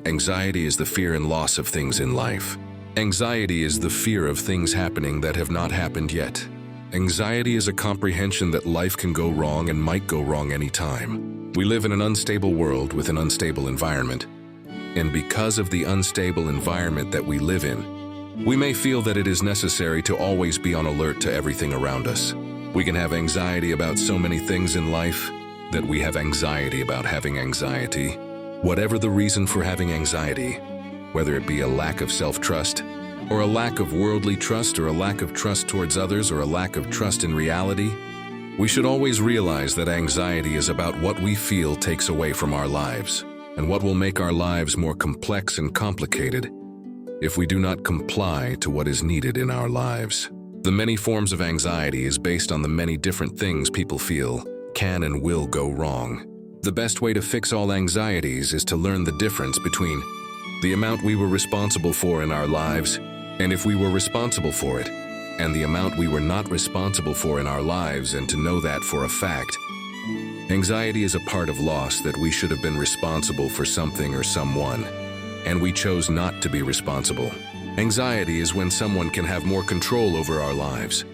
Anxiety is the fear and loss of things in life. Anxiety is the fear of things happening that have not happened yet. Anxiety is a comprehension that life can go wrong and might go wrong anytime. We live in an unstable world with an unstable environment. And because of the unstable environment that we live in, we may feel that it is necessary to always be on alert to everything around us. We can have anxiety about so many things in life that we have anxiety about having anxiety. Whatever the reason for having anxiety, whether it be a lack of self-trust, or a lack of worldly trust, or a lack of trust towards others, or a lack of trust in reality, we should always realize that anxiety is about what we feel takes away from our lives, and what will make our lives more complex and complicated if we do not comply to what is needed in our lives. The many forms of anxiety is based on the many different things people feel can and will go wrong. The best way to fix all anxieties is to learn the difference between the amount we were responsible for in our lives, and if we were responsible for it, and the amount we were not responsible for in our lives, and to know that for a fact. Anxiety is a part of loss that we should have been responsible for something or someone, and we chose not to be responsible. Anxiety is when someone can have more control over our lives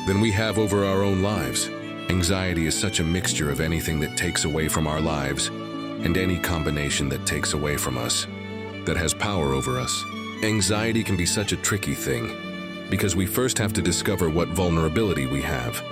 than we have over our own lives. Anxiety is such a mixture of anything that takes away from our lives and any combination that takes away from us, that has power over us. Anxiety can be such a tricky thing because we first have to discover what vulnerability we have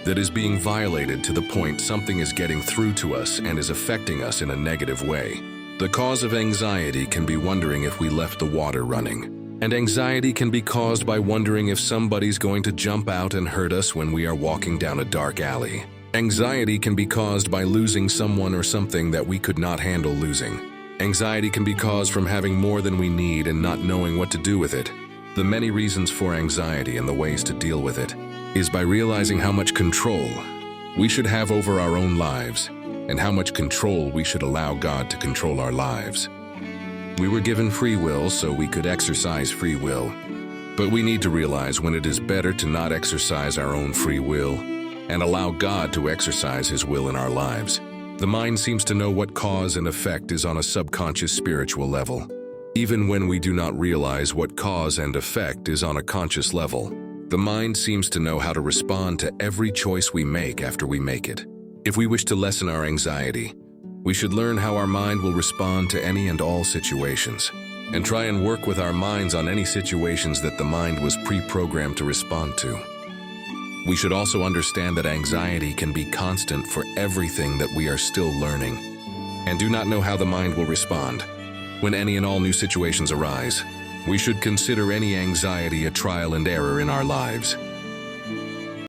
that is being violated to the point something is getting through to us and is affecting us in a negative way. The cause of anxiety can be wondering if we left the water running. And anxiety can be caused by wondering if somebody's going to jump out and hurt us when we are walking down a dark alley. Anxiety can be caused by losing someone or something that we could not handle losing. Anxiety can be caused from having more than we need and not knowing what to do with it. The many reasons for anxiety and the ways to deal with it is by realizing how much control we should have over our own lives and how much control we should allow God to control our lives. We were given free will so we could exercise free will, but we need to realize when it is better to not exercise our own free will and allow God to exercise His will in our lives. The mind seems to know what cause and effect is on a subconscious spiritual level, even when we do not realize what cause and effect is on a conscious level. The mind seems to know how to respond to every choice we make after we make it. If we wish to lessen our anxiety, we should learn how our mind will respond to any and all situations, and try and work with our minds on any situations that the mind was pre-programmed to respond to. We should also understand that anxiety can be constant for everything that we are still learning, and do not know how the mind will respond. When any and all new situations arise, we should consider any anxiety a trial and error in our lives.